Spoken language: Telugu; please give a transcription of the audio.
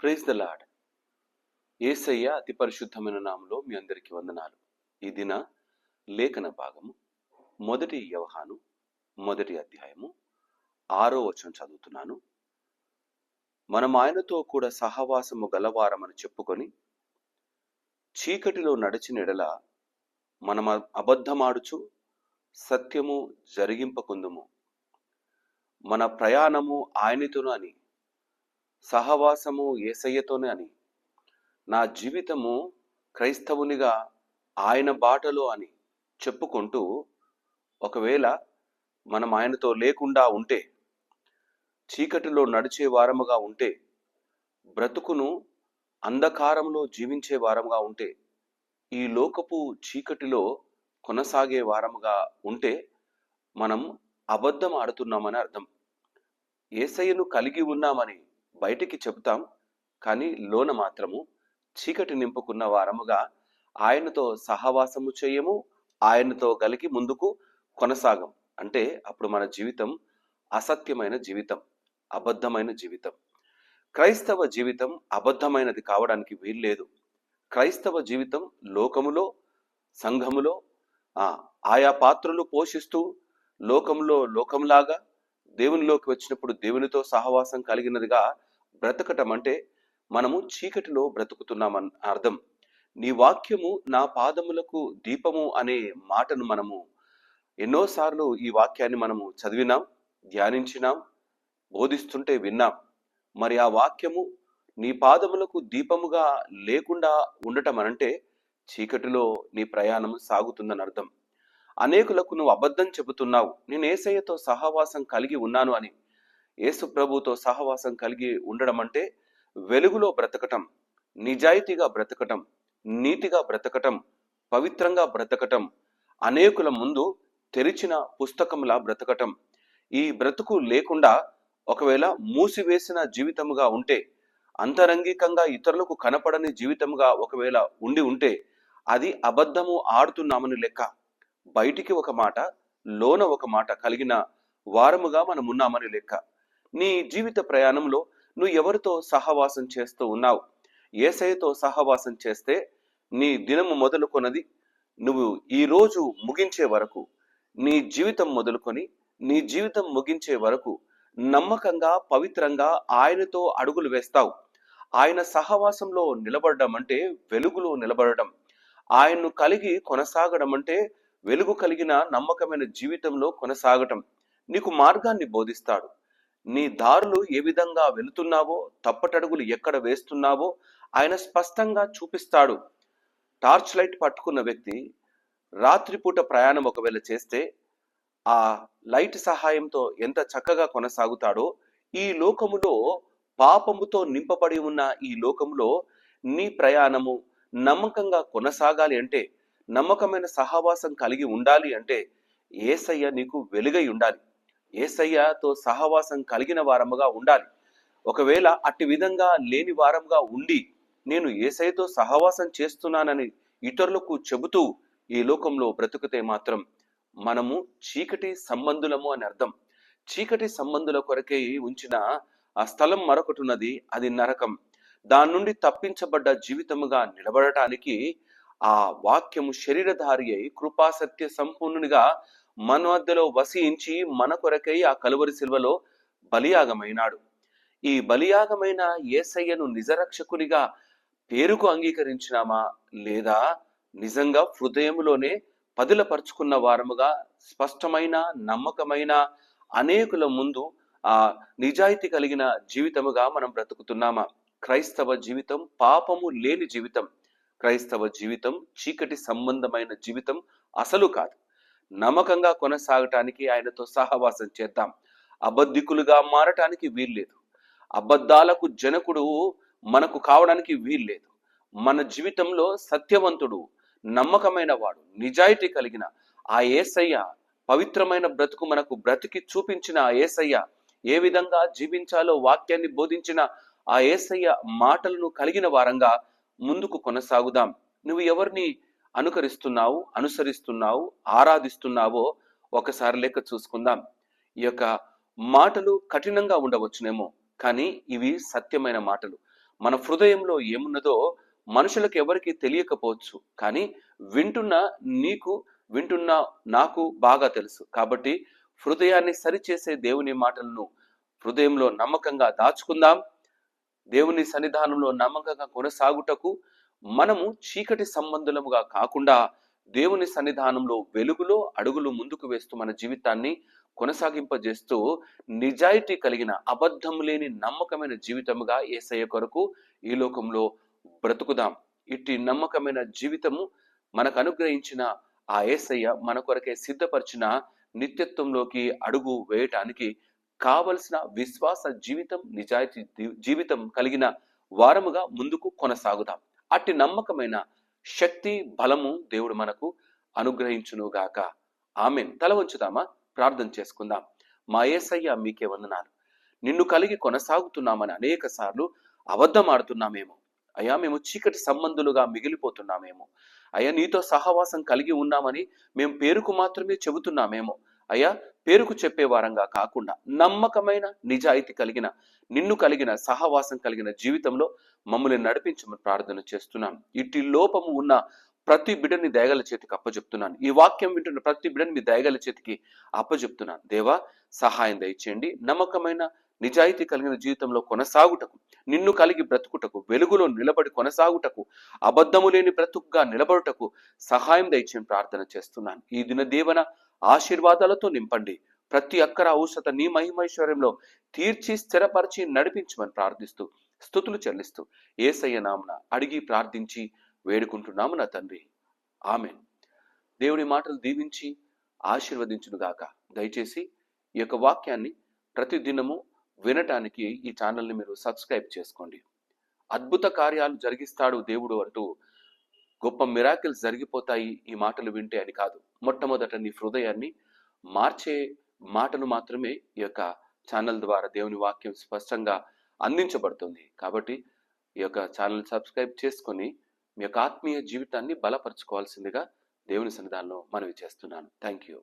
Praise the lord. యేసయ్య అతి పరిశుద్ధమైన నామములో మీ అందరికీ వందనాలు. ఈ దిన లేఖన భాగము మొదటి యోహాను మొదటి అధ్యాయము 6వ వచనం చదువుతున్నాను. మనం ఆయనతో కూడా సహవాసము గలవారమని చెప్పుకొని చీకటిలో నడిచిన ఎడల మనం అబద్ధమాడుచు సత్యము జరిగింపకుందుము. మన ప్రయాణము ఆయనతోను అని, సహవాసము యేసయ్యతోనే అని, నా జీవితము క్రైస్తవునిగా ఆయన బాటలో అని చెప్పుకుంటూ ఒకవేళ మనం ఆయనతో లేకుండా ఉంటే, చీకటిలో నడిచే వారముగా ఉంటే, బ్రతుకును అంధకారంలో జీవించే వారముగా ఉంటే, ఈ లోకపు చీకటిలో కొనసాగే వారముగా ఉంటే మనం అబద్ధం ఆడుతున్నామని అర్థం. యేసయ్యను కలిగి ఉన్నామని బయటికి చెబుతాం, కానీ లోన మాత్రము చీకటి నింపుకున్న వారముగా ఆయనతో సహవాసము చేయము, ఆయనతో కలిగి ముందుకు కొనసాగం. అంటే అప్పుడు మన జీవితం అసత్యమైన జీవితం, అబద్ధమైన జీవితం. క్రైస్తవ జీవితం అబద్ధమైనది కావడానికి వీల్లేదు. క్రైస్తవ జీవితం లోకములో, సంఘములో ఆయా పాత్రలు పోషిస్తూ లోకంలో లోకంలాగా, దేవునిలోకి వచ్చినప్పుడు దేవునితో సహవాసం కలిగినదిగా బ్రతకటం అంటే మనము చీకటిలో బ్రతుకుతున్నామని అర్థం. నీ వాక్యము నా పాదములకు దీపము అనే మాటను మనము ఎన్నోసార్లు ఈ వాక్యాన్ని మనము చదివినాం, ధ్యానించినాం, బోధిస్తుంటే విన్నాం. మరి ఆ వాక్యము నీ పాదములకు దీపముగా లేకుండా ఉండటం అనంటే చీకటిలో నీ ప్రయాణం సాగుతుందని అర్థం. అనేకులకు నువ్వు అబద్ధం చెబుతున్నావు, నేను యేసయ్యతో సహవాసం కలిగి ఉన్నాను అని. యేసు ప్రభుతో సహవాసం కలిగి ఉండడం అంటే వెలుగులో బ్రతకటం, నిజాయితీగా బ్రతకటం, నీతిగా బ్రతకటం, పవిత్రంగా బ్రతకటం, అనేకుల ముందు తెరిచిన పుస్తకంలా బ్రతకటం. ఈ బ్రతుకు లేకుండా ఒకవేళ మూసివేసిన జీవితముగా ఉంటే, అంతరంగికంగా ఇతరులకు కనపడని జీవితముగా ఒకవేళ ఉంటే అది అబద్ధము ఆడుతున్నామని లెక్క. బయటికి ఒక మాట, లోన ఒక మాట కలిగిన వారముగా మనం ఉన్నామని లెక్క. నీ జీవిత ప్రయాణంలో నువ్వు ఎవరితో సహవాసం చేస్తూ ఉన్నావు? యేసయ్యతో సహవాసం చేస్తే నీ దినము మొదలుకొన్నది నువ్వు ఈ రోజు ముగించే వరకు, నీ జీవితం మొదలుకొని నీ జీవితం ముగించే వరకు నమ్మకంగా, పవిత్రంగా ఆయనతో అడుగులు వేస్తావు. ఆయన సహవాసంలో నిలబడడం అంటే వెలుగులో నిలబడడం. ఆయన్ను కలిగి కొనసాగడం అంటే వెలుగు కలిగిన నమ్మకమైన జీవితంలో కొనసాగటం. నీకు మార్గాన్ని బోధిస్తాడు. నీ దారులు ఏ విధంగా వెళుతున్నావో, తప్పటడుగులు ఎక్కడ వేస్తున్నావో ఆయన స్పష్టంగా చూపిస్తాడు. టార్చ్ లైట్ పట్టుకున్న వ్యక్తి రాత్రిపూట ప్రయాణం ఒకవేళ చేస్తే ఆ లైట్ సహాయంతో ఎంత చక్కగా కొనసాగుతాడో, ఈ లోకములో పాపముతో నింపబడి ఉన్న ఈ లోకములో నీ ప్రయాణము నమ్మకంగా కొనసాగాలి అంటే, నమ్మకమైన సహవాసం కలిగి ఉండాలి అంటే యేసయ్య నీకు వెలుగై ఉండాలి. యేసయ్యతో సహవాసం కలిగిన వారముగా ఉండాలి. ఒకవేళ అట్టి విధంగా లేని వారముగా ఉండి, నేను యేసయ్యతో సహవాసం చేస్తున్నానని ఇతరులకు చెబుతూ ఈ లోకంలో బ్రతుకుతే మాత్రం మనము చీకటి సంబంధులము అని అర్థం. చీకటి సంబంధుల కొరకై ఉంచిన ఆ స్థలం మరొకటి ఉన్నది, అది నరకం. దాని నుండి తప్పించబడ్డ జీవితముగా నిలబడటానికి ఆ వాక్యము శరీరధారి అయి కృపాసత్య సంపూర్ణునిగా మన మధ్యలో వసించి మన కొరకై ఆ కలువరి శిల్వలో బలియాగమైనాడు. ఈ బలియాగమైన యేసయ్యను నిజరక్షకునిగా పేరుకు అంగీకరించినామా, లేదా నిజంగా హృదయములోనే పదిలపరుచుకున్న వారముగా స్పష్టమైన నమ్మకమైన అనేకుల ముందు ఆ నిజాయితీ కలిగిన జీవితముగా మనం బ్రతుకుతున్నామా? క్రైస్తవ జీవితం పాపము లేని జీవితం. క్రైస్తవ జీవితం చీకటి సంబంధమైన జీవితం అసలు కాదు. నమ్మకంగా కొనసాగటానికి ఆయనతో సహవాసం చేద్దాం. అబద్ధికులుగా మారటానికి వీల్లేదు. అబద్ధాలకు జనకుడు మనకు కావడానికి వీల్లేదు. మన జీవితంలో సత్యవంతుడు, నమ్మకమైన వాడు, నిజాయితీ కలిగిన ఆ యేసయ్య, పవిత్రమైన బ్రతుకు మనకు బ్రతికి చూపించిన ఆ యేసయ్య, ఏ విధంగా జీవించాలో వాక్యాన్ని బోధించిన ఆ యేసయ్య మాటలను కలిగిన వారంగా ముందుకు కొనసాగుదాం. నువ్వు ఎవరిని అనుకరిస్తున్నావు, అనుసరిస్తున్నావు, ఆరాధిస్తున్నావో ఒకసారి లెక్క చూసుకుందాం. ఈ యొక్క మాటలు కఠినంగా ఉండవచ్చునేమో, కానీ ఇవి సత్యమైన మాటలు. మన హృదయంలో ఏమున్నదో మనుషులకు ఎవరికి తెలియకపోవచ్చు, కానీ వింటున్న నీకు, వింటున్న నాకు బాగా తెలుసు. కాబట్టి హృదయాన్ని సరిచేసే దేవుని మాటలను హృదయంలో నమ్మకంగా దాచుకుందాం. దేవుని సన్నిధానంలో నమ్మకంగా కొనసాగుటకు మనము చీకటి సంబంధులముగా కాకుండా దేవుని సన్నిధానంలో వెలుగులో అడుగులు ముందుకు వేస్తూ మన జీవితాన్ని కొనసాగింపజేస్తూ నిజాయితీ కలిగిన, అబద్ధం లేని నమ్మకమైన జీవితముగా యేసయ్య కొరకు ఈ లోకంలో బ్రతుకుదాం. ఇట్టి నమ్మకమైన జీవితము మనకు అనుగ్రహించిన ఆ యేసయ్య మన కొరకే సిద్ధపరిచిన నిత్యత్వంలోకి అడుగు వేయటానికి కావలసిన విశ్వాస జీవితం, నిజాయితీ జీవితం కలిగిన వారముగా ముందుకు కొనసాగుదాం. అట్టి నమ్మకమైన శక్తి, బలము దేవుడు మనకు అనుగ్రహించునుగాక. ఆమేన్. తల వంచుదామా? ప్రార్థన చేసుకుందాం. మా యేసయ్య మీకే వందనాలు. నిన్ను కలిగి కొనసాగుతున్నామని అనేక సార్లు అబద్ధం ఆడుతున్నామేమో అయ్యా, మేము చీకటి సంబంధులుగా మిగిలిపోతున్నామేమో అయ్యా, నీతో సహవాసం కలిగి ఉన్నామని మేము పేరుకు మాత్రమే చెబుతున్నామేమో అయ్యా, పేరుకు చెప్పే వారంగా కాకుండా నమ్మకమైన, నిజాయితీ కలిగిన, నిన్ను కలిగిన, సహవాసం కలిగిన జీవితంలో మమ్మల్ని నడిపించమని ప్రార్థన చేస్తున్నాను. ఇట్టి లోపము ఉన్న ప్రతి బిడ్డని దయగల చేతికి అప్పచెప్తున్నాను. ఈ వాక్యం వింటున్న ప్రతి బిడ్డని మీ దయగల చేతికి అప్పచెప్తున్నాను. దేవా, సహాయం దయచేయండి. నమ్మకమైన, నిజాయితీ కలిగిన జీవితంలో కొనసాగుటకు, నిన్ను కలిగి బ్రతుకుటకు, వెలుగులో నిలబడి కొనసాగుటకు, అబద్ధము లేని బ్రతుకుగా నిలబడుటకు సహాయం దయచేయని ప్రార్థన చేస్తున్నాను. ఈ దిన దీవెన ఆశీర్వాదాలతో నింపండి. ప్రతి అక్కర ఔషధ నీ మహిమైశ్వర్యంలో తీర్చి స్థిరపరిచి నడిపించమని ప్రార్థిస్తూ స్తుతులు చెల్లిస్తూ యేసయ్య నామమున అడిగి ప్రార్థించి వేడుకుంటున్నాము నా తండ్రి. ఆమేన్. దేవుని మాటలు దీవించి ఆశీర్వదించునుగాక. దయచేసి ఈ యొక్క వాక్యాన్ని ప్రతి దినము వినటానికి ఈ ఛానల్ని మీరు సబ్స్క్రైబ్ చేసుకోండి. అద్భుత కార్యాలు జరిగిస్తాడు దేవుడు అంటూ, గొప్ప మిరాకిల్స్ జరిగిపోతాయి ఈ మాటలు వింటే అని కాదు. మొట్టమొదట నీ హృదయాన్ని మార్చే మాటలు మాత్రమే ఈ యొక్క ఛానల్ ద్వారా దేవుని వాక్యం స్పష్టంగా అందించబడుతుంది. కాబట్టి ఈ యొక్క ఛానల్ సబ్స్క్రైబ్ చేసుకొని మీ యొక్క ఆత్మీయ జీవితాన్ని బలపరచుకోవాల్సిందిగా దేవుని సన్నిధానంలో మనవి చేస్తున్నాను. Thank you.